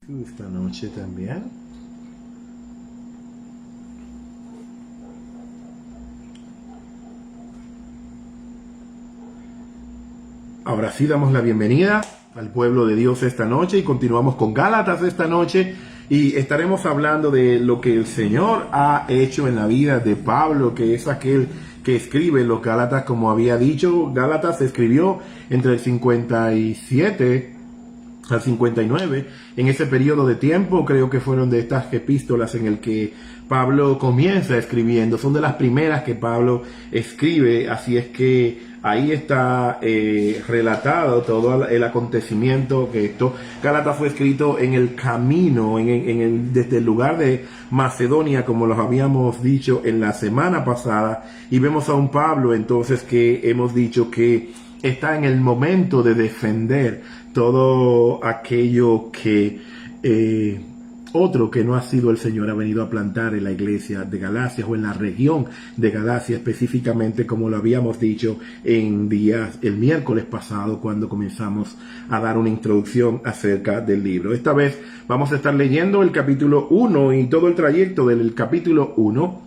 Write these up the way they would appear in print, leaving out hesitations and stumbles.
esta noche también. Ahora sí damos la bienvenida al pueblo de Dios esta noche y continuamos con Gálatas esta noche y estaremos hablando de lo que el Señor ha hecho en la vida de Pablo, que es aquel que escribe los Gálatas. Como había dicho, Gálatas se escribió entre el 57 al 59, en ese periodo de tiempo. Creo que fueron de estas epístolas en el que Pablo comienza escribiendo, son de las primeras que Pablo escribe, así es que ahí está relatado todo el acontecimiento que esto. Gálatas fue escrito en el camino, desde el lugar de Macedonia, como los habíamos dicho en la semana pasada, y vemos a un Pablo entonces que hemos dicho que está en el momento de defender todo aquello que otro que no ha sido el Señor ha venido a plantar en la iglesia de Galacia o en la región de Galacia específicamente, como lo habíamos dicho el miércoles pasado cuando comenzamos a dar una introducción acerca del libro. Esta vez vamos a estar leyendo el capítulo 1 y todo el trayecto del capítulo 1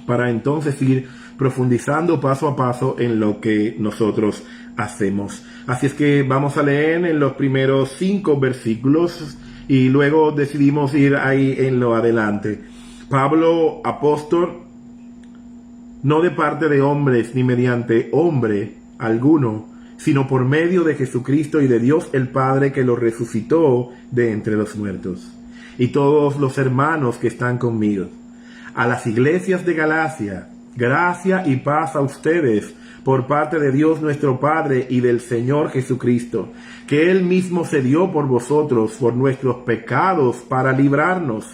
para entonces ir profundizando paso a paso en lo que nosotros hacemos. Así es que vamos a leer en los primeros 5 versículos y luego decidimos ir ahí en lo adelante. Pablo, apóstol, no de parte de hombres ni mediante hombre alguno, sino por medio de Jesucristo y de Dios el Padre, que lo resucitó de entre los muertos, y todos los hermanos que están conmigo. A las iglesias de Galacia, gracia y paz a ustedes por parte de Dios nuestro Padre y del Señor Jesucristo, que Él mismo se dio por vosotros, por nuestros pecados, para librarnos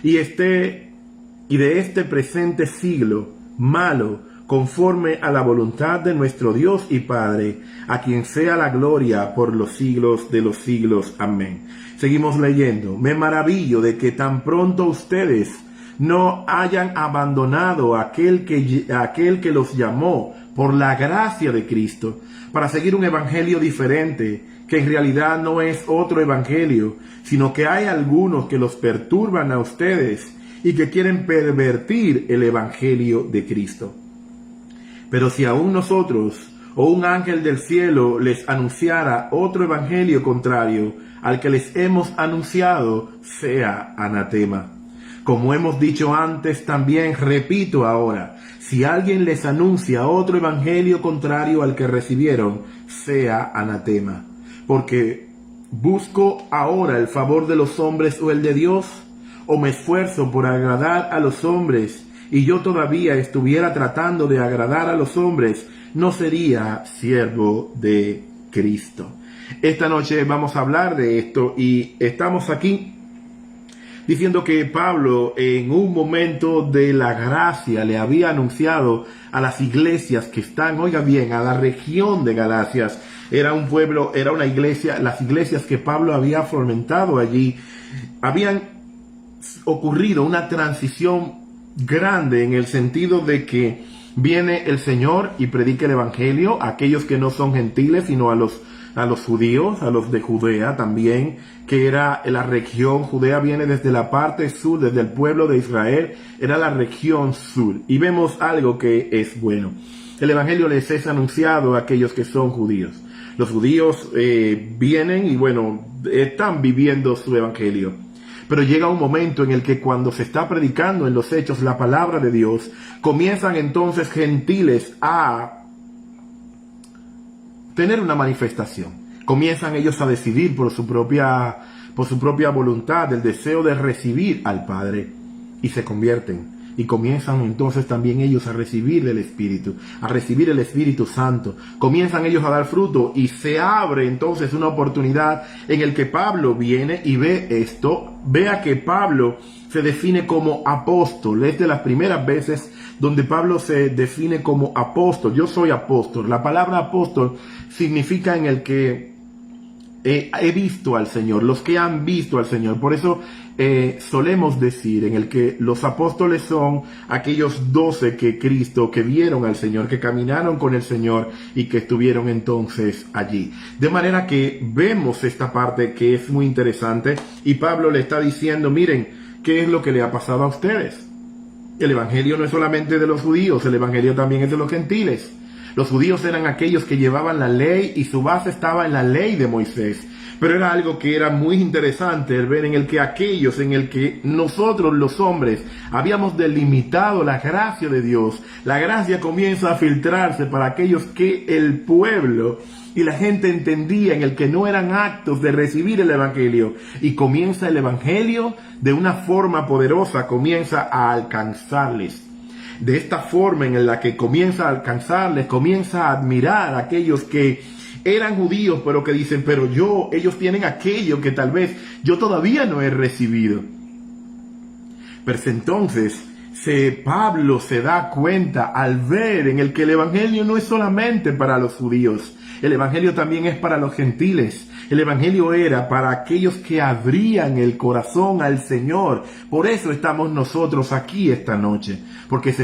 y de este presente siglo malo, conforme a la voluntad de nuestro Dios y Padre, a quien sea la gloria por los siglos de los siglos. Amén. Seguimos leyendo. Me maravillo de que tan pronto ustedes no hayan abandonado a aquel que los llamó por la gracia de Cristo, para seguir un evangelio diferente, que en realidad no es otro evangelio, sino que hay algunos que los perturban a ustedes y que quieren pervertir el evangelio de Cristo. Pero si aún nosotros o un ángel del cielo les anunciara otro evangelio contrario al que les hemos anunciado, sea anatema. Como hemos dicho antes, también repito ahora, si alguien les anuncia otro evangelio contrario al que recibieron, sea anatema. Porque ¿busco ahora el favor de los hombres o el de Dios? ¿O me esfuerzo por agradar a los hombres y yo todavía estuviera tratando de agradar a los hombres? No sería siervo de Cristo. Esta noche vamos a hablar de esto y estamos aquí diciendo que Pablo en un momento de la gracia le había anunciado a las iglesias que están, oiga bien, a la región de Galacias. Era un pueblo, era una iglesia, las iglesias que Pablo había fomentado allí, habían ocurrido una transición grande en el sentido de que viene el Señor y predica el evangelio a aquellos que no son gentiles, sino a los judíos, a los de Judea también, que era la región. Judea viene desde la parte sur, desde el pueblo de Israel, era la región sur. Y vemos algo que es bueno. El evangelio les es anunciado a aquellos que son judíos. Los judíos vienen y bueno, están viviendo su evangelio. Pero llega un momento en el que cuando se está predicando en los hechos la palabra de Dios, comienzan entonces gentiles a tener una manifestación. Comienzan ellos a decidir por su propia voluntad, el deseo de recibir al Padre, y se convierten. Y comienzan entonces también ellos a recibir el Espíritu, a recibir el Espíritu Santo. Comienzan ellos a dar fruto y se abre entonces una oportunidad en el que Pablo viene y ve esto. Vea que Pablo se define como apóstol. Es de las primeras veces donde Pablo se define como apóstol. Yo soy apóstol. La palabra apóstol significa en el que he visto al Señor, los que han visto al Señor. Por eso solemos decir en el que los apóstoles son aquellos 12 que vieron al Señor, que caminaron con el Señor y que estuvieron entonces allí. De manera que vemos esta parte que es muy interesante, y Pablo le está diciendo, miren, ¿qué es lo que le ha pasado a ustedes? El evangelio no es solamente de los judíos, el evangelio también es de los gentiles. Los judíos eran aquellos que llevaban la ley y su base estaba en la ley de Moisés. Pero era algo que era muy interesante el ver en el que nosotros los hombres habíamos delimitado la gracia de Dios. La gracia comienza a filtrarse para aquellos que el pueblo y la gente entendía en el que no eran actos de recibir el evangelio. Y comienza el evangelio de una forma poderosa, comienza a alcanzarles. De esta forma en la que comienza a alcanzarles, comienza a admirar a aquellos que eran judíos, pero que dicen, pero ellos tienen aquello que tal vez yo todavía no he recibido. Pero entonces, Pablo se da cuenta al ver en el que el evangelio no es solamente para los judíos, el evangelio también es para los gentiles. El evangelio era para aquellos que abrían el corazón al Señor. Por eso estamos nosotros aquí esta noche, porque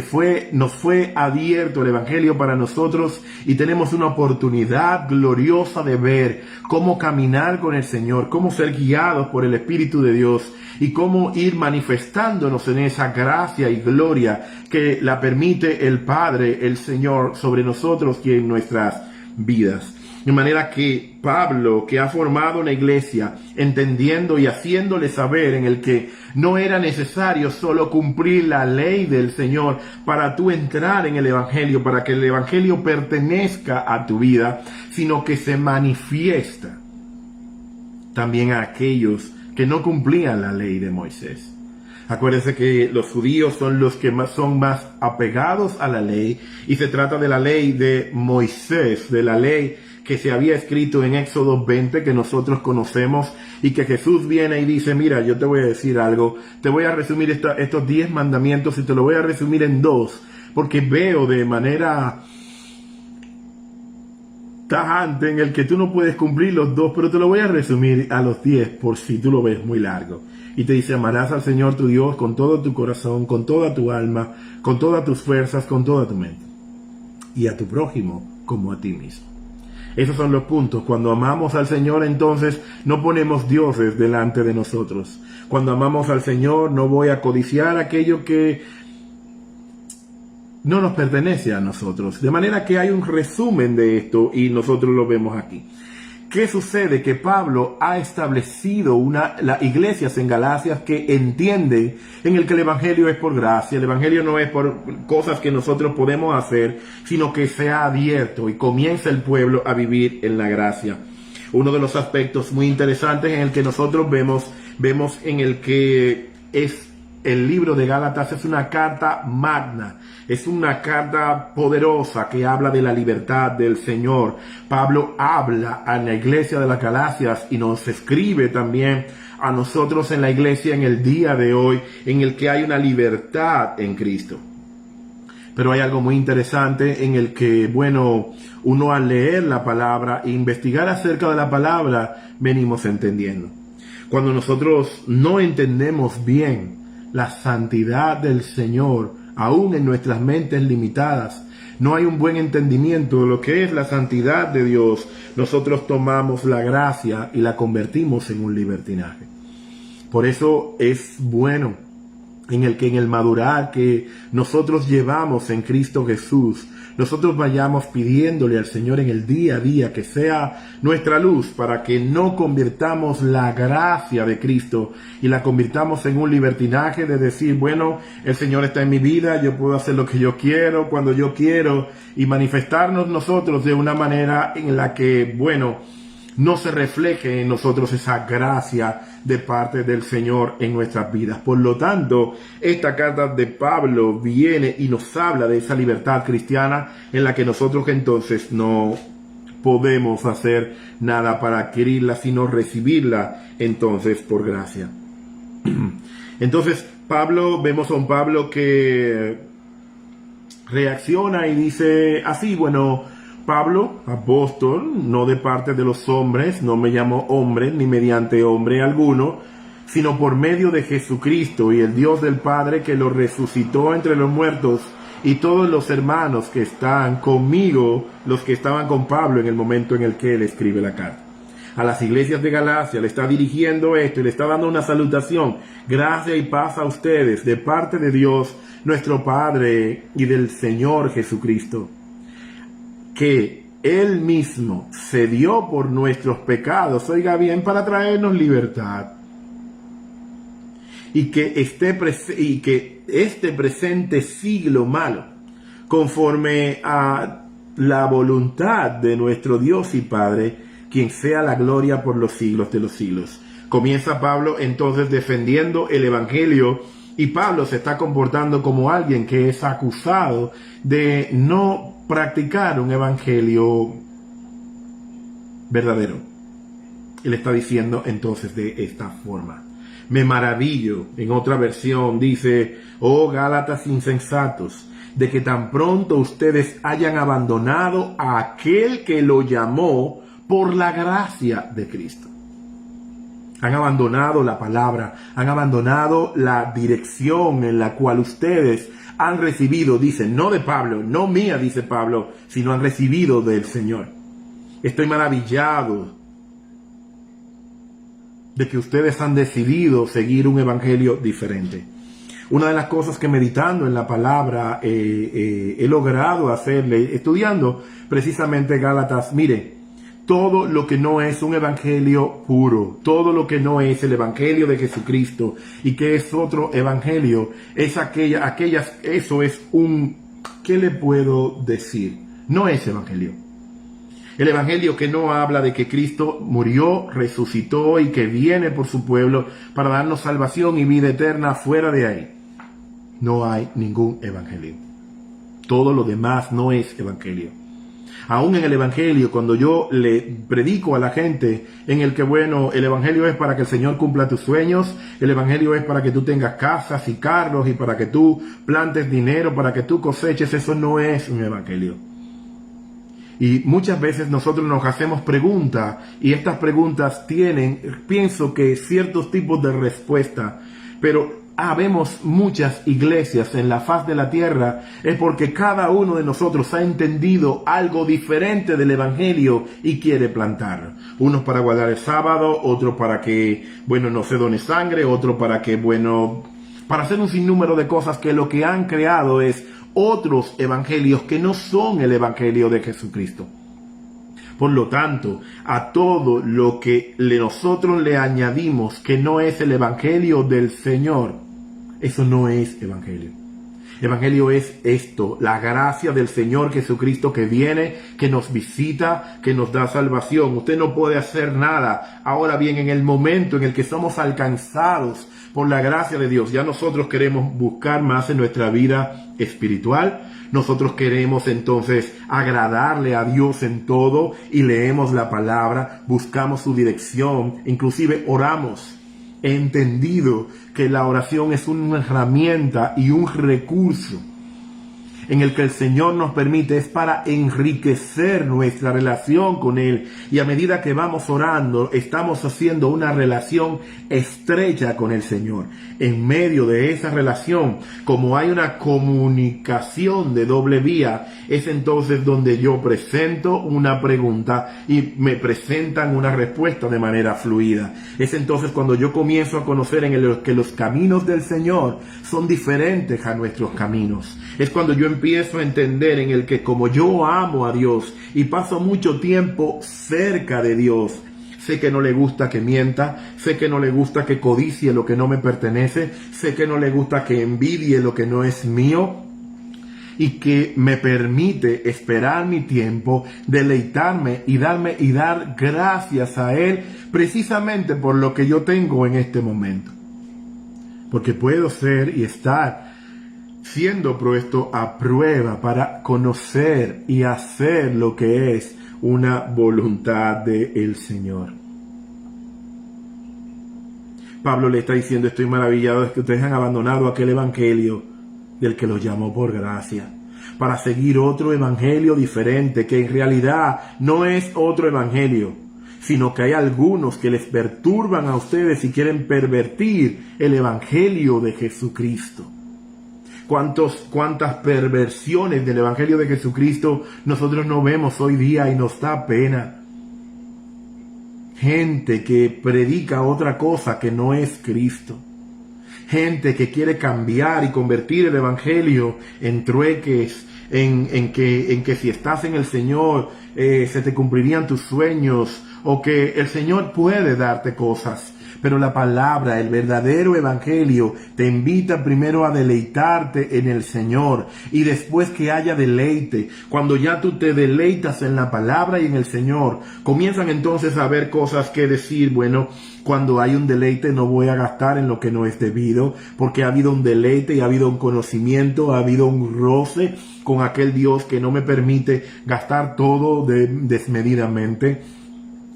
nos fue abierto el evangelio para nosotros y tenemos una oportunidad gloriosa de ver cómo caminar con el Señor, cómo ser guiados por el Espíritu de Dios y cómo ir manifestándonos en esa gracia y gloria que la permite el Padre, el Señor, sobre nosotros y en nuestras vidas. De manera que Pablo, que ha formado una iglesia, entendiendo y haciéndole saber en el que no era necesario solo cumplir la ley del Señor para tú entrar en el evangelio, para que el evangelio pertenezca a tu vida, sino que se manifiesta también a aquellos que no cumplían la ley de Moisés. Acuérdense que los judíos son los que son más apegados a la ley, y se trata de la ley de Moisés, de la ley que se había escrito en Éxodo 20, que nosotros conocemos, y que Jesús viene y dice, mira, yo te voy a decir algo, te voy a resumir estos 10 mandamientos y te lo voy a resumir en 2, porque veo de manera tajante en el que tú no puedes cumplir los 2, pero te lo voy a resumir a los 10 por si tú lo ves muy largo. Y te dice, amarás al Señor tu Dios con todo tu corazón, con toda tu alma, con todas tus fuerzas, con toda tu mente, y a tu prójimo como a ti mismo. Esos son los puntos. Cuando amamos al Señor, entonces no ponemos dioses delante de nosotros. Cuando amamos al Señor, no voy a codiciar aquello que no nos pertenece a nosotros. De manera que hay un resumen de esto y nosotros lo vemos aquí. ¿Qué sucede? Que Pablo ha establecido las iglesias en Galacia que entienden en el que el evangelio es por gracia. El evangelio no es por cosas que nosotros podemos hacer, sino que se ha abierto y comienza el pueblo a vivir en la gracia. Uno de los aspectos muy interesantes en el que nosotros vemos en el que es el libro de Gálatas es una carta magna, es una carta poderosa que habla de la libertad del Señor. Pablo habla a la iglesia de las Galacias y nos escribe también a nosotros en la iglesia en el día de hoy, en el que hay una libertad en Cristo. Pero hay algo muy interesante en el que, uno al leer la palabra e investigar acerca de la palabra, venimos entendiendo. Cuando nosotros no entendemos bien la santidad del Señor, aún en nuestras mentes limitadas, no hay un buen entendimiento de lo que es la santidad de Dios, nosotros tomamos la gracia y la convertimos en un libertinaje. Por eso es bueno en el madurar que nosotros llevamos en Cristo Jesús, nosotros vayamos pidiéndole al Señor en el día a día que sea nuestra luz para que no convirtamos la gracia de Cristo y la convirtamos en un libertinaje de decir, el Señor está en mi vida, yo puedo hacer lo que yo quiero, cuando yo quiero, y manifestarnos nosotros de una manera en la que, no se refleje en nosotros esa gracia de parte del Señor en nuestras vidas. Por lo tanto, esta carta de Pablo viene y nos habla de esa libertad cristiana en la que nosotros entonces no podemos hacer nada para adquirirla, sino recibirla entonces por gracia. Entonces, vemos a un Pablo que reacciona y dice así, Pablo, apóstol, no de parte de los hombres, no me llamo hombre ni mediante hombre alguno, sino por medio de Jesucristo y el Dios del Padre que lo resucitó entre los muertos, y todos los hermanos que están conmigo, los que estaban con Pablo en el momento en el que él escribe la carta. A las iglesias de Galacia le está dirigiendo esto y le está dando una salutación. Gracia y paz a ustedes de parte de Dios, nuestro Padre, y del Señor Jesucristo, que Él mismo se dio por nuestros pecados, oiga bien, para traernos libertad. Y que este presente siglo malo, conforme a la voluntad de nuestro Dios y Padre, quien sea la gloria por los siglos de los siglos. Comienza Pablo entonces defendiendo el Evangelio, y Pablo se está comportando como alguien que es acusado de no practicar un Evangelio verdadero. Él está diciendo entonces de esta forma: me maravillo, en otra versión dice, oh Gálatas insensatos, de que tan pronto ustedes hayan abandonado a aquel que lo llamó por la gracia de Cristo. Han abandonado la palabra, han abandonado la dirección en la cual ustedes han recibido, dice, no de Pablo, no mía, dice Pablo, sino han recibido del Señor. Estoy maravillado de que ustedes han decidido seguir un evangelio diferente. Una de las cosas que meditando en la palabra he logrado hacerle, estudiando precisamente Gálatas, mire, todo lo que no es un evangelio puro, todo lo que no es el evangelio de Jesucristo y que es otro evangelio, es eso es ¿qué le puedo decir? No es evangelio. El evangelio que no habla de que Cristo murió, resucitó y que viene por su pueblo para darnos salvación y vida eterna, fuera de ahí no hay ningún evangelio. Todo lo demás no es evangelio. Aún en el evangelio, cuando yo le predico a la gente en el que, bueno, el evangelio es para que el Señor cumpla tus sueños, el evangelio es para que tú tengas casas y carros y para que tú plantes dinero, para que tú coseches, eso no es un evangelio. Y muchas veces nosotros nos hacemos preguntas y estas preguntas tienen, pienso que ciertos tipos de respuesta, pero habemos muchas iglesias en la faz de la tierra, es porque cada uno de nosotros ha entendido algo diferente del evangelio y quiere plantar. Unos para guardar el sábado, otros para que, bueno, no se done sangre, otro para que, bueno, para hacer un sinnúmero de cosas que lo que han creado es otros evangelios que no son el evangelio de Jesucristo. Por lo tanto, a todo lo que nosotros le añadimos que no es el evangelio del Señor, eso no es evangelio. Evangelio es esto, la gracia del Señor Jesucristo que viene, que nos visita, que nos da salvación. Usted no puede hacer nada. Ahora bien, en el momento en el que somos alcanzados por la gracia de Dios, ya nosotros queremos buscar más en nuestra vida espiritual. Nosotros queremos entonces agradarle a Dios en todo y leemos la palabra, buscamos su dirección, inclusive oramos. He entendido que la oración es una herramienta y un recurso en el que el Señor nos permite, es para enriquecer nuestra relación con Él. Y a medida que vamos orando, estamos haciendo una relación estrecha con el Señor. En medio de esa relación, como hay una comunicación de doble vía, es entonces donde yo presento una pregunta y me presentan una respuesta de manera fluida. Es entonces cuando yo comienzo a conocer que los caminos del Señor son diferentes a nuestros caminos. Es cuando yo empiezo a entender en el que, como yo amo a Dios y paso mucho tiempo cerca de Dios, sé que no le gusta que mienta, sé que no le gusta que codicie lo que no me pertenece, sé que no le gusta que envidie lo que no es mío, y que me permite esperar mi tiempo, deleitarme y dar gracias a Él precisamente por lo que yo tengo en este momento. Porque puedo ser y estar siendo puesto a prueba para conocer y hacer lo que es una voluntad del Señor. Pablo le está diciendo, estoy maravillado de que ustedes han abandonado aquel evangelio del que los llamó por gracia. para seguir otro evangelio diferente, que en realidad no es otro evangelio, sino que hay algunos que les perturban a ustedes y quieren pervertir el evangelio de Jesucristo. ¿Cuántas perversiones del evangelio de Jesucristo nosotros no vemos hoy día y nos da pena? Gente que predica otra cosa que no es Cristo. Gente que quiere cambiar y convertir el evangelio en trueques, en que si estás en el Señor se te cumplirían tus sueños, o que el Señor puede darte cosas. Pero la palabra, el verdadero evangelio, te invita primero a deleitarte en el Señor, y después que haya deleite, cuando ya tú te deleitas en la palabra y en el Señor, comienzan entonces a haber cosas que decir. Bueno, cuando hay un deleite no voy a gastar en lo que no es debido, porque ha habido un deleite y ha habido un conocimiento, ha habido un roce con aquel Dios que no me permite gastar todo desmedidamente.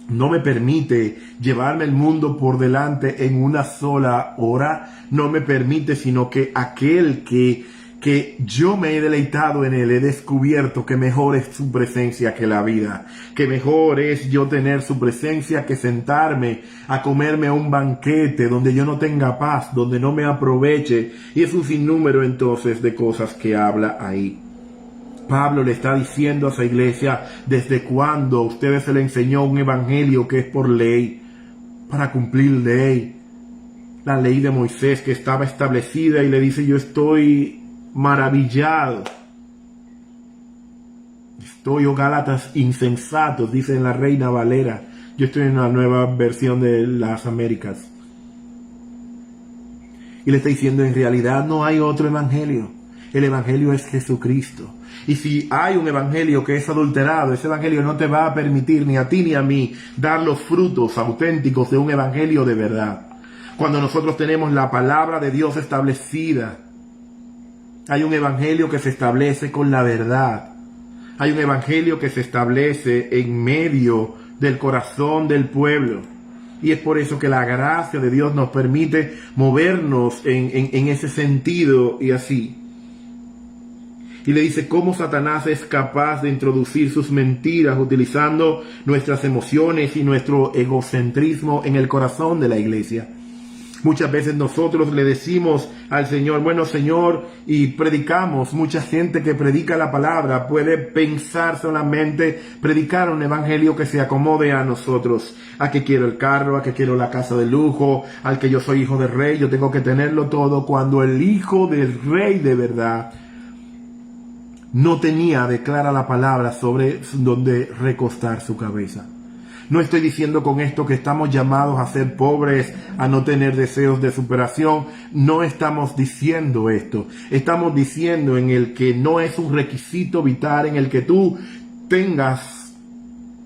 No me permite llevarme el mundo por delante en una sola hora. No me permite, sino que aquel que yo me he deleitado en él, he descubierto que mejor es su presencia que la vida. Que mejor es yo tener su presencia que sentarme a comerme a un banquete donde yo no tenga paz, donde no me aproveche. Y es un sinnúmero entonces de cosas que habla ahí. Pablo le está diciendo a esa iglesia, ¿desde cuándo a ustedes se le enseñó un evangelio que es por ley, para cumplir ley? La ley de Moisés que estaba establecida, y le dice, yo estoy maravillado. Estoy, oh Gálatas insensatos, dice en la Reina Valera. Yo estoy en una nueva versión de las Américas. Y le está diciendo, en realidad no hay otro evangelio. El evangelio es Jesucristo. Y si hay un evangelio que es adulterado, ese evangelio no te va a permitir ni a ti ni a mí dar los frutos auténticos de un evangelio de verdad. Cuando nosotros tenemos la palabra de Dios establecida, hay un evangelio que se establece con la verdad. Hay un evangelio que se establece en medio del corazón del pueblo. Y es por eso que la gracia de Dios nos permite movernos en ese sentido y así. Y le dice cómo Satanás es capaz de introducir sus mentiras utilizando nuestras emociones y nuestro egocentrismo en el corazón de la iglesia. Muchas veces nosotros le decimos al Señor, bueno Señor, y predicamos. Mucha gente que predica la palabra puede pensar solamente predicar un evangelio que se acomode a nosotros. A que quiero el carro, a que quiero la casa de lujo, al que yo soy hijo del rey, yo tengo que tenerlo todo, cuando el hijo del rey de verdad no tenía, declara la palabra, sobre donde recostar su cabeza. No estoy diciendo con esto que estamos llamados a ser pobres, a no tener deseos de superación. No estamos diciendo esto. Estamos diciendo en el que no es un requisito vital, en el que tú tengas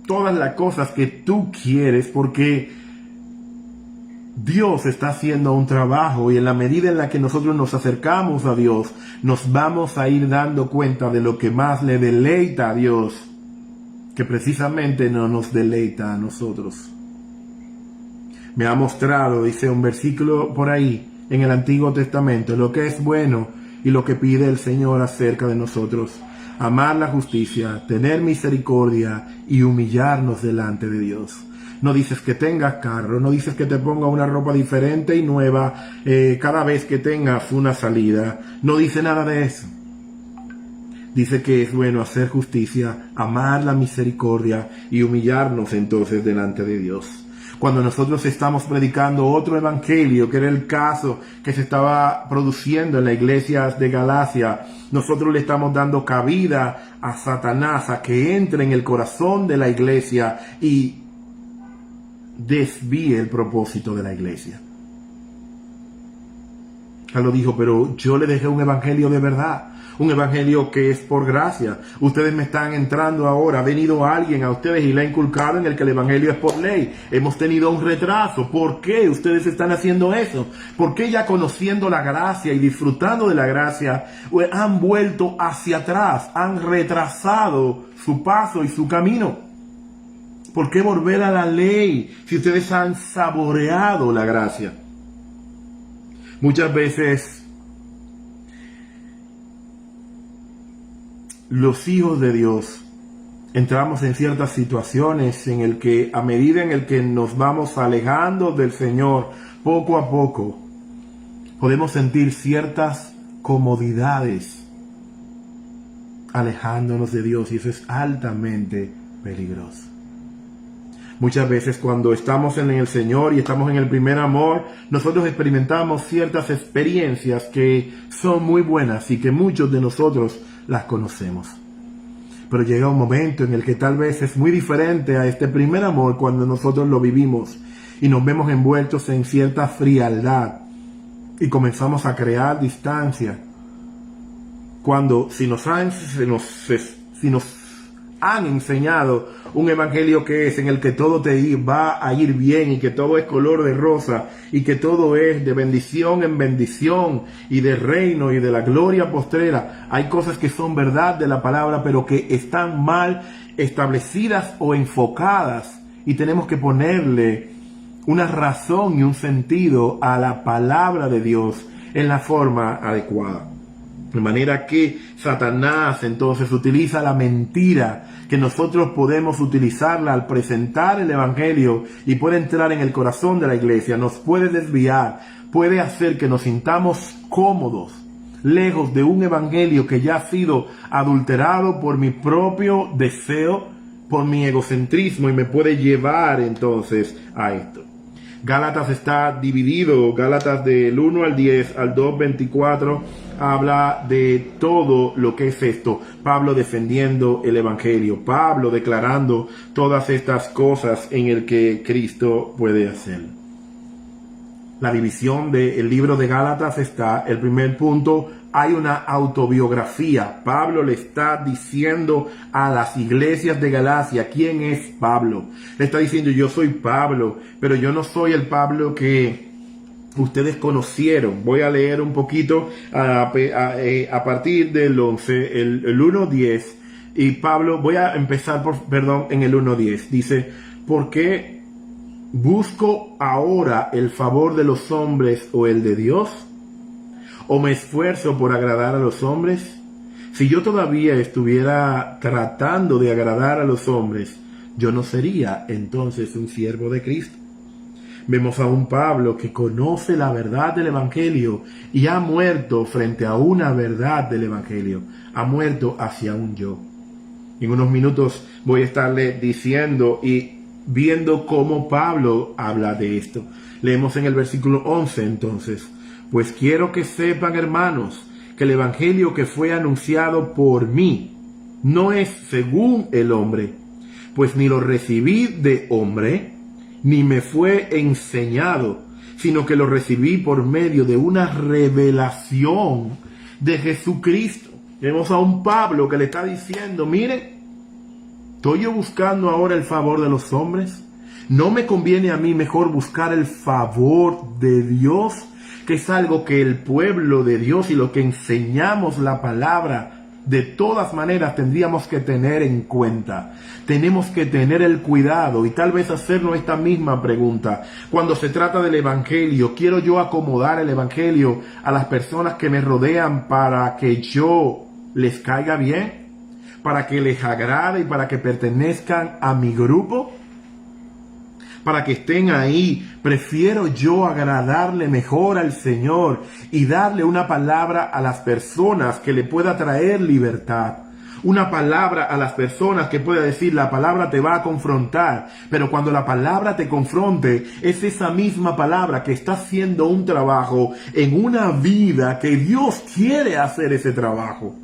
todas las cosas que tú quieres, porque Dios está haciendo un trabajo, y en la medida en la que nosotros nos acercamos a Dios, nos vamos a ir dando cuenta de lo que más le deleita a Dios, que precisamente no nos deleita a nosotros. Me ha mostrado, dice un versículo por ahí, en el Antiguo Testamento, lo que es bueno y lo que pide el Señor acerca de nosotros. Amar la justicia, tener misericordia y humillarnos delante de Dios. No dices que tengas carro, no dices que te ponga una ropa diferente y nueva cada vez que tengas una salida. No dice nada de eso. Dice que es bueno hacer justicia, amar la misericordia y humillarnos entonces delante de Dios. Cuando nosotros estamos predicando otro evangelio, que era el caso que se estaba produciendo en la iglesia de Galacia, nosotros le estamos dando cabida a Satanás a que entre en el corazón de la iglesia y desvíe el propósito de la iglesia. Él lo dijo, pero yo le dejé un evangelio de verdad, un evangelio que es por gracia. Ustedes me están entrando ahora, ha venido alguien a ustedes y le ha inculcado en el que el evangelio es por ley. Hemos tenido un retraso. ¿Por qué ustedes están haciendo eso? ¿Por qué ya conociendo la gracia y disfrutando de la gracia han vuelto hacia atrás, han retrasado su paso y su camino? ¿Por qué volver a la ley si ustedes han saboreado la gracia? Muchas veces los hijos de Dios entramos en ciertas situaciones en el que a medida en el que nos vamos alejando del Señor, poco a poco, podemos sentir ciertas comodidades alejándonos de Dios, y eso es altamente peligroso. Muchas veces cuando estamos en el Señor y estamos en el primer amor, nosotros experimentamos ciertas experiencias que son muy buenas y que muchos de nosotros las conocemos. Pero llega un momento en el que tal vez es muy diferente a este primer amor cuando nosotros lo vivimos y nos vemos envueltos en cierta frialdad y comenzamos a crear distancia. Cuando si nos han enseñado un evangelio que es en el que todo te va a ir bien y que todo es color de rosa y que todo es de bendición en bendición y de reino y de la gloria postrera, hay cosas que son verdad de la palabra pero que están mal establecidas o enfocadas, y tenemos que ponerle una razón y un sentido a la palabra de Dios en la forma adecuada. De manera que Satanás entonces utiliza la mentira, que nosotros podemos utilizarla al presentar el evangelio, y puede entrar en el corazón de la iglesia, nos puede desviar, puede hacer que nos sintamos cómodos, lejos de un evangelio que ya ha sido adulterado por mi propio deseo, por mi egocentrismo, y me puede llevar entonces a esto. Gálatas está dividido, Gálatas del 1 al 10, al 2, 24, habla de todo lo que es esto. Pablo defendiendo el evangelio, Pablo declarando todas estas cosas en el que Cristo puede hacer. La división del libro de Gálatas está, el primer punto, hay una autobiografía. Pablo le está diciendo a las iglesias de Galacia quién es Pablo. Le está diciendo: yo soy Pablo, pero yo no soy el Pablo que ustedes conocieron. Voy a leer un poquito a partir del 11, el 1.10. Y Pablo, voy a empezar en el 1.10. Dice: ¿por qué busco ahora el favor de los hombres o el de Dios? ¿O me esfuerzo por agradar a los hombres? Si yo todavía estuviera tratando de agradar a los hombres, yo no sería entonces un siervo de Cristo. Vemos a un Pablo que conoce la verdad del evangelio y ha muerto frente a una verdad del evangelio. Ha muerto hacia un yo. En unos minutos voy a estarle diciendo y viendo cómo Pablo habla de esto. Leemos en el versículo 11 entonces: pues quiero que sepan, hermanos, que el evangelio que fue anunciado por mí no es según el hombre, pues ni lo recibí de hombre, ni me fue enseñado, sino que lo recibí por medio de una revelación de Jesucristo. Vemos a un Pablo que le está diciendo: miren, ¿estoy yo buscando ahora el favor de los hombres? ¿No me conviene a mí mejor buscar el favor de Dios? Que es algo que el pueblo de Dios y lo que enseñamos la palabra, de todas maneras tendríamos que tener en cuenta. Tenemos que tener el cuidado y tal vez hacernos esta misma pregunta. Cuando se trata del evangelio, ¿quiero yo acomodar el evangelio a las personas que me rodean para que yo les caiga bien? ¿Para que les agrade y para que pertenezcan a mi grupo? Para que estén ahí. Prefiero yo agradarle mejor al Señor y darle una palabra a las personas que le pueda traer libertad. Una palabra a las personas que pueda decir: la palabra te va a confrontar, pero cuando la palabra te confronte, es esa misma palabra que está haciendo un trabajo en una vida que Dios quiere hacer ese trabajo.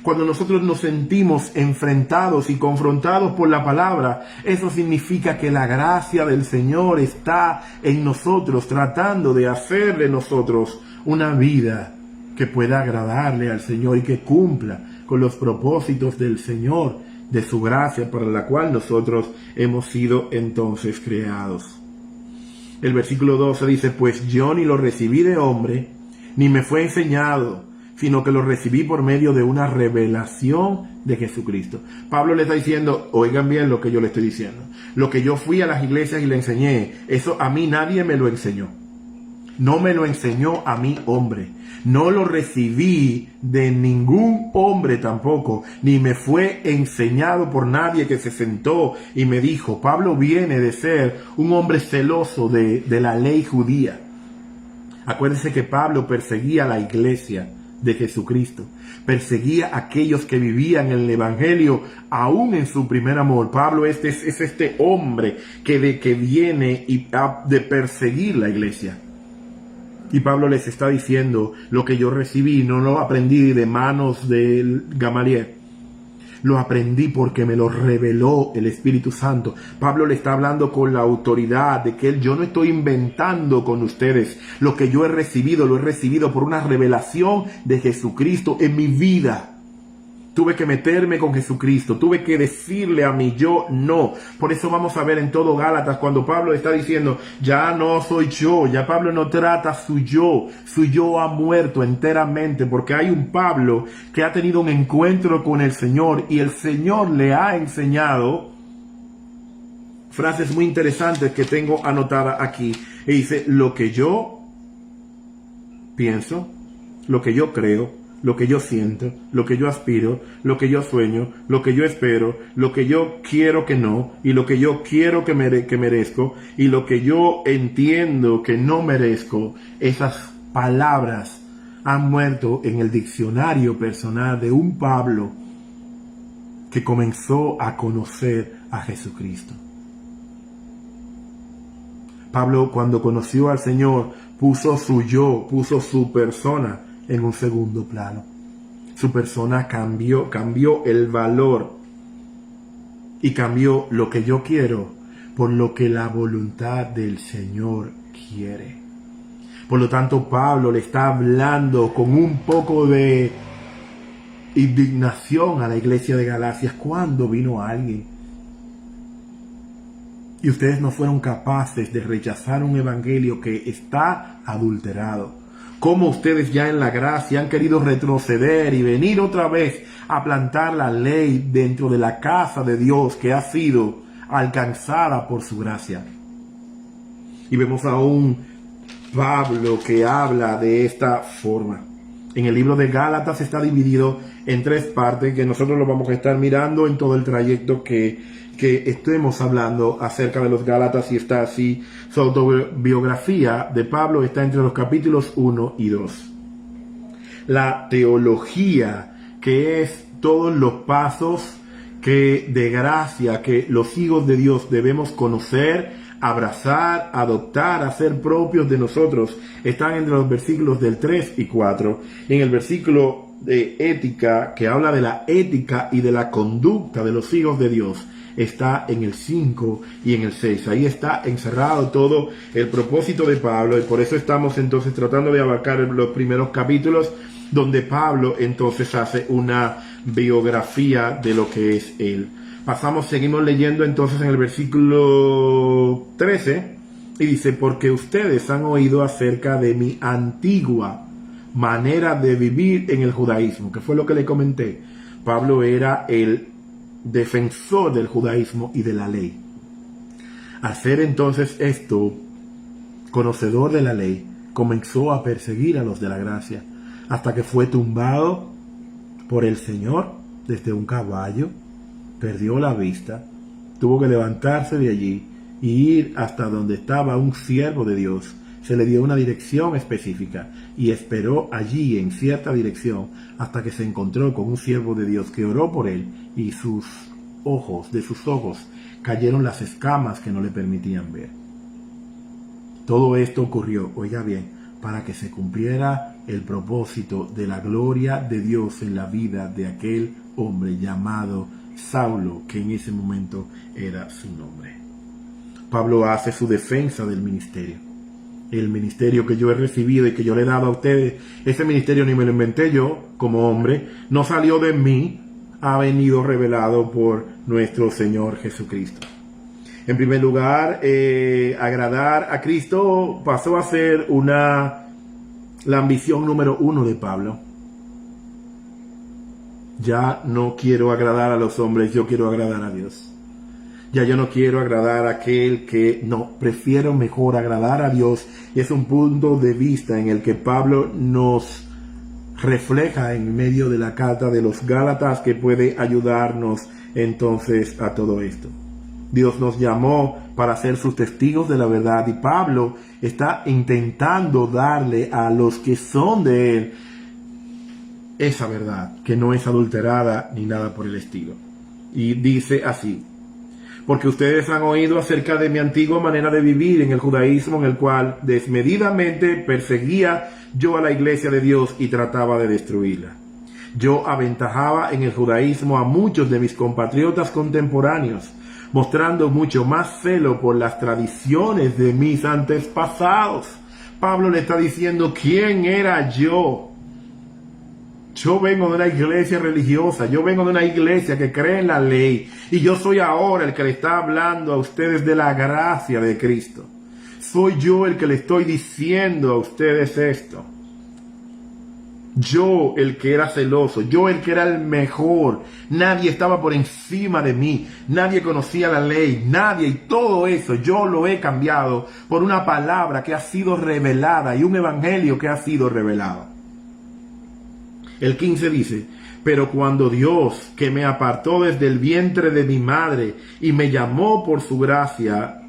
Cuando nosotros nos sentimos enfrentados y confrontados por la palabra, eso significa que la gracia del Señor está en nosotros, tratando de hacer de nosotros una vida que pueda agradarle al Señor y que cumpla con los propósitos del Señor, de su gracia para la cual nosotros hemos sido entonces creados. El versículo 12 dice: pues yo ni lo recibí de hombre, ni me fue enseñado, sino que lo recibí por medio de una revelación de Jesucristo. Pablo le está diciendo: oigan bien lo que yo le estoy diciendo. Lo que yo fui a las iglesias y le enseñé, eso a mí nadie me lo enseñó. No me lo enseñó a mí hombre. No lo recibí de ningún hombre tampoco, ni me fue enseñado por nadie que se sentó y me dijo. Pablo viene de ser un hombre celoso de la ley judía. Acuérdense que Pablo perseguía a la iglesia de Jesucristo, perseguía a aquellos que vivían el evangelio aún en su primer amor. Pablo es este hombre que viene de perseguir la iglesia. Y Pablo les está diciendo: lo que yo recibí no lo aprendí de manos de Gamaliel. Lo aprendí porque me lo reveló el Espíritu Santo. Pablo le está hablando con la autoridad de que yo no estoy inventando con ustedes. Lo que yo he recibido, lo he recibido por una revelación de Jesucristo en mi vida. Tuve que meterme con Jesucristo, tuve que decirle a mi yo no. Por eso vamos a ver en todo Gálatas cuando Pablo está diciendo: ya no soy yo, ya Pablo no trata su yo ha muerto enteramente, porque hay un Pablo que ha tenido un encuentro con el Señor y el Señor le ha enseñado frases muy interesantes que tengo anotadas aquí. Y dice: lo que yo pienso, lo que yo creo, lo que yo siento, lo que yo aspiro, lo que yo sueño, lo que yo espero, lo que yo quiero que no, y lo que yo quiero que merezco, y lo que yo entiendo que no merezco. Esas palabras han muerto en el diccionario personal de un Pablo que comenzó a conocer a Jesucristo. Pablo, cuando conoció al Señor, puso su yo, puso su persona en un segundo plano. Su persona cambió el valor y cambió lo que yo quiero por lo que la voluntad del Señor quiere. Por lo tanto, Pablo le está hablando con un poco de indignación a la iglesia de Galacia. Cuando vino alguien y ustedes no fueron capaces de rechazar un evangelio que está adulterado, cómo ustedes ya en la gracia han querido retroceder y venir otra vez a plantar la ley dentro de la casa de Dios que ha sido alcanzada por su gracia. Y vemos a un Pablo que habla de esta forma. En el libro de Gálatas está dividido en 3 partes que nosotros lo vamos a estar mirando en todo el trayecto que estemos hablando acerca de los Gálatas, y está así. Su autobiografía de Pablo está entre los capítulos 1 y 2. La teología, que es todos los pasos de gracia que los hijos de Dios debemos conocer, abrazar, adoptar, hacer propios de nosotros, están entre los versículos del 3 y 4. En el versículo de ética, que habla de la ética y de la conducta de los hijos de Dios, está en el 5 y en el 6. Ahí está encerrado todo el propósito de Pablo, y por eso estamos entonces tratando de abarcar los primeros capítulos, donde Pablo entonces hace una biografía de lo que es él. Seguimos leyendo entonces en el versículo 13, y dice: porque ustedes han oído acerca de mi antigua manera de vivir en el judaísmo, que fue lo que le comenté. Pablo era el defensor del judaísmo y de la ley. Al ser entonces esto, conocedor de la ley, comenzó a perseguir a los de la gracia, hasta que fue tumbado por el Señor desde un caballo, perdió la vista, tuvo que levantarse de allí y ir hasta donde estaba un siervo de Dios. Se le dio una dirección específica y esperó allí en cierta dirección hasta que se encontró con un siervo de Dios que oró por él, y de sus ojos cayeron las escamas que no le permitían ver. Todo esto ocurrió, oiga bien, para que se cumpliera el propósito de la gloria de Dios en la vida de aquel hombre llamado Saulo, que en ese momento era su nombre. Pablo hace su defensa del ministerio. El ministerio que yo he recibido y que yo le he dado a ustedes, ese ministerio ni me lo inventé yo como hombre, no salió de mí, ha venido revelado por nuestro Señor Jesucristo. En primer lugar, agradar a Cristo pasó a ser la ambición número 1 de Pablo. Ya no quiero agradar a los hombres, yo quiero agradar a Dios. Ya yo no quiero agradar a aquel que no, prefiero mejor agradar a Dios. Y es un punto de vista en el que Pablo nos refleja en medio de la carta de los Gálatas, que puede ayudarnos entonces a todo esto. Dios nos llamó para ser sus testigos de la verdad, y Pablo está intentando darle a los que son de él esa verdad, que no es adulterada ni nada por el estilo. Y dice así: porque ustedes han oído acerca de mi antigua manera de vivir en el judaísmo, en el cual desmedidamente perseguía yo a la iglesia de Dios y trataba de destruirla. Yo aventajaba en el judaísmo a muchos de mis compatriotas contemporáneos, mostrando mucho más celo por las tradiciones de mis antepasados. Pablo le está diciendo quién era yo. Yo vengo de una iglesia religiosa, yo vengo de una iglesia que cree en la ley, y yo soy ahora el que le está hablando a ustedes de la gracia de Cristo. Soy yo el que le estoy diciendo a ustedes esto. Yo el que era celoso, yo el que era el mejor. Nadie estaba por encima de mí, nadie conocía la ley, nadie, y todo eso yo lo he cambiado por una palabra que ha sido revelada y un evangelio que ha sido revelado. El 15 dice: pero cuando Dios, que me apartó desde el vientre de mi madre y me llamó por su gracia,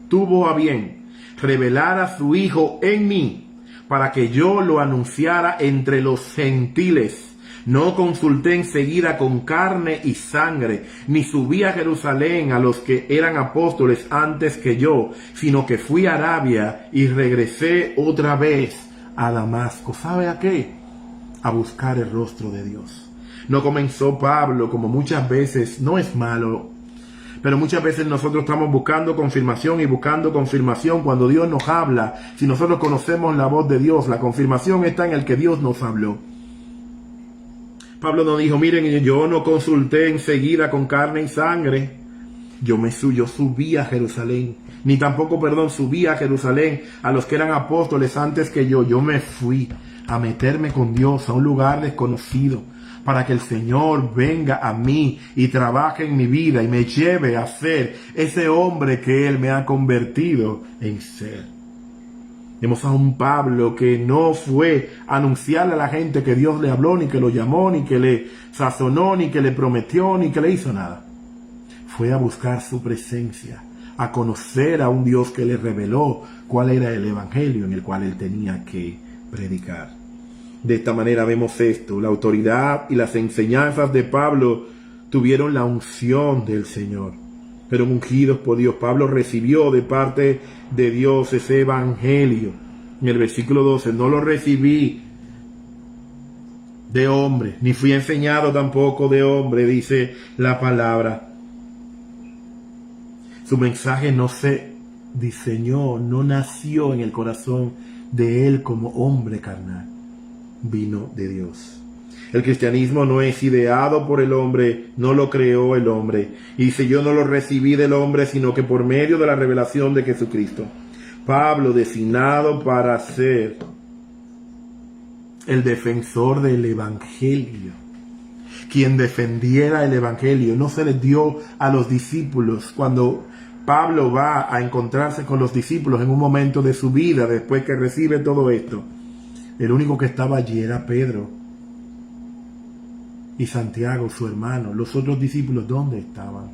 tuvo a bien revelar a su Hijo en mí, para que yo lo anunciara entre los gentiles, no consulté enseguida con carne y sangre, ni subí a Jerusalén a los que eran apóstoles antes que yo, sino que fui a Arabia y regresé otra vez a Damasco. ¿Sabe a qué? A buscar el rostro de Dios. No comenzó Pablo, como muchas veces, no es malo, pero muchas veces nosotros estamos buscando confirmación y buscando confirmación cuando Dios nos habla. Si nosotros conocemos la voz de Dios, la confirmación está en el que Dios nos habló. Pablo nos dijo: miren, yo no consulté enseguida con carne y sangre. Yo subí a Jerusalén, ni tampoco, subí a Jerusalén a los que eran apóstoles antes que yo. Yo me fui a meterme con Dios a un lugar desconocido, para que el Señor venga a mí y trabaje en mi vida y me lleve a ser ese hombre que Él me ha convertido en ser. Vemos a un Pablo que no fue a anunciarle a la gente que Dios le habló, ni que lo llamó, ni que le sazonó, ni que le prometió, ni que le hizo nada. Fue a buscar su presencia, a conocer a un Dios que le reveló cuál era el evangelio en el cual él tenía que predicar. De esta manera vemos esto: la autoridad y las enseñanzas de Pablo tuvieron la unción del Señor, pero ungidos por Dios. Pablo recibió de parte de Dios ese evangelio. En el versículo 12: no lo recibí de hombre, ni fui enseñado tampoco de hombre, dice la palabra. Su mensaje no se diseñó, no nació en el corazón de él como hombre carnal. Vino de Dios. El cristianismo no es ideado por el hombre, no lo creó el hombre. Y dice: yo no lo recibí del hombre, sino que por medio de la revelación de Jesucristo. Pablo, designado para ser el defensor del evangelio, quien defendiera el evangelio, no se les dio a los discípulos. Cuando Pablo va a encontrarse con los discípulos en un momento de su vida, después que recibe todo esto, el único que estaba allí era Pedro y Santiago, su hermano. Los otros discípulos, ¿dónde estaban?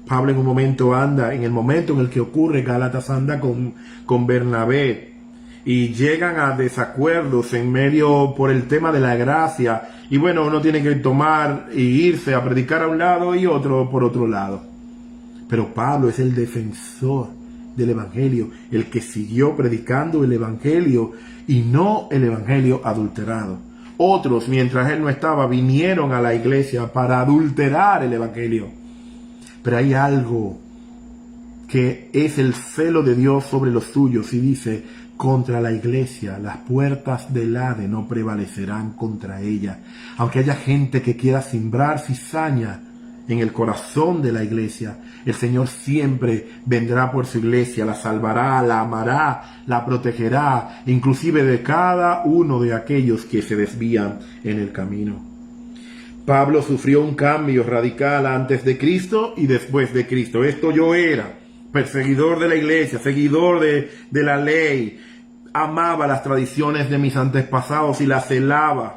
Pablo en un momento anda, en el momento en el que ocurre Gálatas, anda con Bernabé, y llegan a desacuerdos en medio por el tema de la gracia. Y bueno, uno tiene que tomar y irse a predicar a un lado y otro por otro lado. Pero Pablo es el defensor del evangelio, el que siguió predicando el evangelio y no el evangelio adulterado. Otros, mientras él no estaba, vinieron a la iglesia para adulterar el evangelio. Pero hay algo que es el celo de Dios sobre los suyos, y dice: contra la iglesia las puertas del Hades no prevalecerán contra ella. Aunque haya gente que quiera sembrar cizaña en el corazón de la iglesia, el Señor siempre vendrá por su iglesia, la salvará, la amará, la protegerá, inclusive de cada uno de aquellos que se desvían en el camino. Pablo sufrió un cambio radical antes de Cristo y después de Cristo. Esto yo era perseguidor de la iglesia, seguidor de la ley, amaba las tradiciones de mis antepasados y las celaba.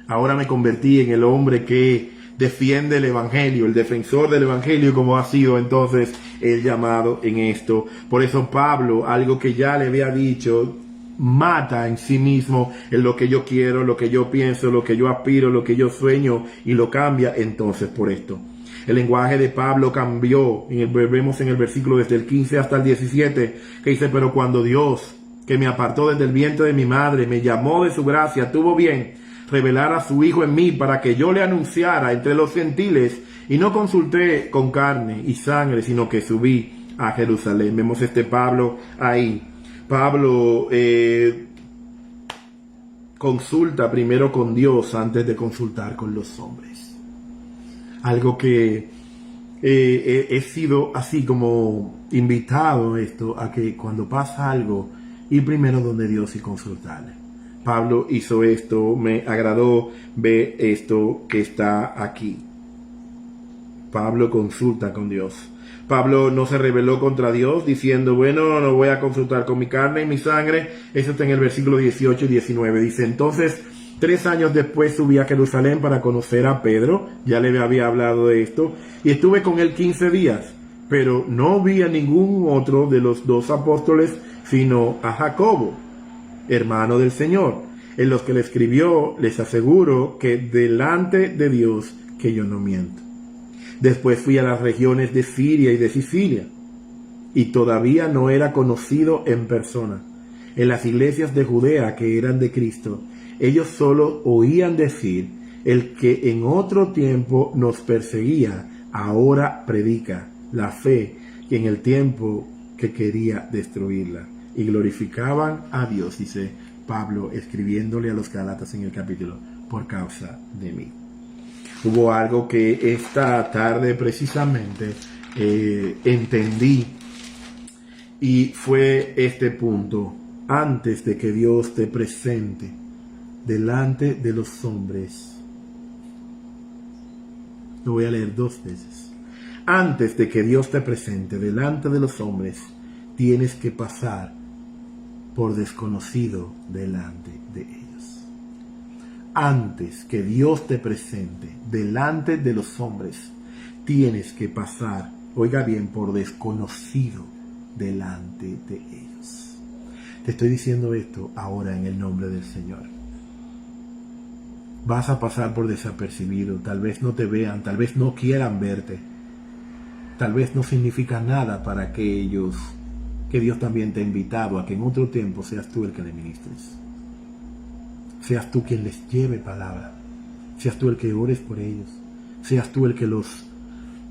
Ahora me convertí en el hombre que defiende el evangelio, el defensor del evangelio, como ha sido entonces el llamado en esto. Por eso Pablo, algo que ya le había dicho, mata en sí mismo en lo que yo quiero, lo que yo pienso, lo que yo aspiro, lo que yo sueño, y lo cambia entonces por esto. El lenguaje de Pablo cambió, vemos en el versículo desde el 15 hasta el 17, que dice: pero cuando Dios, que me apartó desde el vientre de mi madre, me llamó de su gracia, tuvo bien revelar a su Hijo en mí para que yo le anunciara entre los gentiles, y no consulté con carne y sangre, sino que subí a Jerusalén. Vemos Pablo ahí. Pablo consulta primero con Dios antes de consultar con los hombres. Algo que he sido así como invitado a que cuando pasa algo, ir primero donde Dios y consultarle. Pablo hizo esto, me agradó ver esto que está aquí. Pablo consulta con Dios. Pablo no se rebeló contra Dios diciendo: bueno, no voy a consultar con mi carne y mi sangre. Eso está en el versículo 18 y 19. Dice: entonces, 3 años después subí a Jerusalén para conocer a Pedro. Ya le había hablado de esto. Y estuve con él 15 días. Pero no vi a ningún otro de los 2 apóstoles, sino a Jacobo, hermano del Señor. En los que le escribió, les aseguro que delante de Dios que yo no miento. Después fui a las regiones de Siria y de Sicilia, y todavía no era conocido en persona. En las iglesias de Judea que eran de Cristo, ellos solo oían decir: el que en otro tiempo nos perseguía, ahora predica la fe, y en el tiempo que quería destruirla. Y glorificaban a Dios, dice Pablo, escribiéndole a los Gálatas en el capítulo, por causa de mí. Hubo algo que esta tarde precisamente entendí, y fue este punto: antes de que Dios te presente delante de los hombres. Lo voy a leer 2 veces. Antes de que Dios te presente delante de los hombres, tienes que pasar por desconocido delante de ellos. Antes que Dios te presente delante de los hombres, tienes que pasar, oiga bien, por desconocido delante de ellos. Te estoy diciendo esto ahora en el nombre del Señor. Vas a pasar por desapercibido, tal vez no te vean, tal vez no quieran verte, tal vez no significa nada para aquellos que Dios también te ha invitado a que en otro tiempo seas tú el que le ministres. Seas tú quien les lleve palabra. Seas tú el que ores por ellos. Seas tú el que los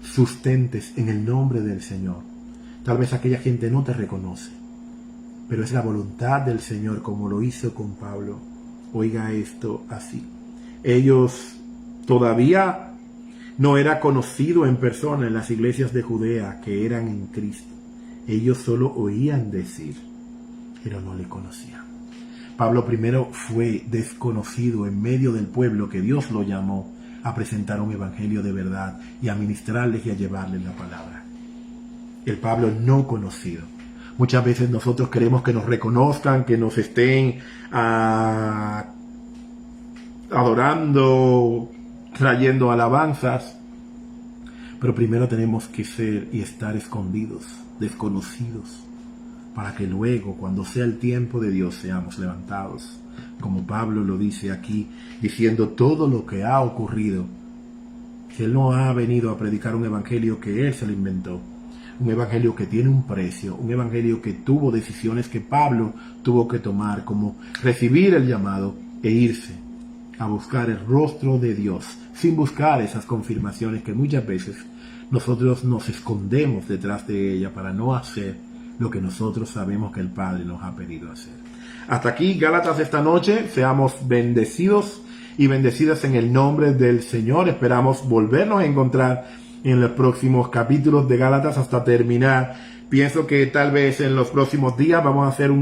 sustentes en el nombre del Señor. Tal vez aquella gente no te reconoce, pero es la voluntad del Señor, como lo hizo con Pablo. Oiga esto así. Ellos todavía no era conocido en persona en las iglesias de Judea que eran en Cristo. Ellos solo oían decir, pero no le conocían. Pablo primero fue desconocido en medio del pueblo que Dios lo llamó a presentar un evangelio de verdad y a ministrarles y a llevarles la palabra. El Pablo no conocido. Muchas veces nosotros queremos que nos reconozcan, que nos estén adorando, trayendo alabanzas. Pero primero tenemos que ser y estar escondidos, desconocidos, para que luego, cuando sea el tiempo de Dios, seamos levantados. Como Pablo lo dice aquí, diciendo todo lo que ha ocurrido, que él no ha venido a predicar un evangelio que él se lo inventó, un evangelio que tiene un precio, un evangelio que tuvo decisiones que Pablo tuvo que tomar, como recibir el llamado e irse a buscar el rostro de Dios, sin buscar esas confirmaciones que muchas veces nosotros nos escondemos detrás de ella para no hacer lo que nosotros sabemos que el Padre nos ha pedido hacer. Hasta aquí, Gálatas, esta noche. Seamos bendecidos y bendecidas en el nombre del Señor. Esperamos volvernos a encontrar en los próximos capítulos de Gálatas hasta terminar. Pienso que tal vez en los próximos días vamos a hacer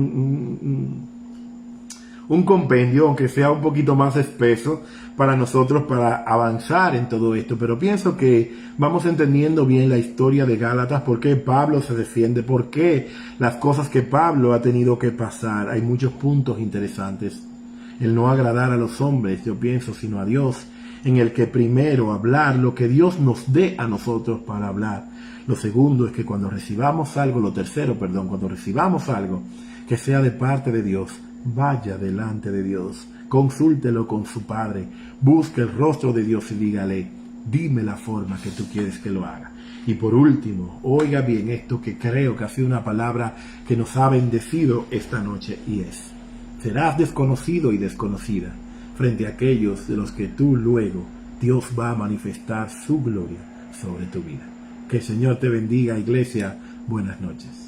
un compendio, aunque sea un poquito más espeso para nosotros para avanzar en todo esto. Pero pienso que vamos entendiendo bien la historia de Gálatas, por qué Pablo se defiende, por qué las cosas que Pablo ha tenido que pasar. Hay muchos puntos interesantes. El no agradar a los hombres, yo pienso, sino a Dios, en el que primero hablar lo que Dios nos dé a nosotros para hablar. Lo segundo es que cuando recibamos algo, cuando recibamos algo que sea de parte de Dios, vaya delante de Dios, consúltelo con su Padre, busque el rostro de Dios y dígale, dime la forma que tú quieres que lo haga. Y por último, oiga bien esto que creo que ha sido una palabra que nos ha bendecido esta noche, y es: serás desconocido y desconocida frente a aquellos de los que tú luego Dios va a manifestar su gloria sobre tu vida. Que el Señor te bendiga, iglesia. Buenas noches.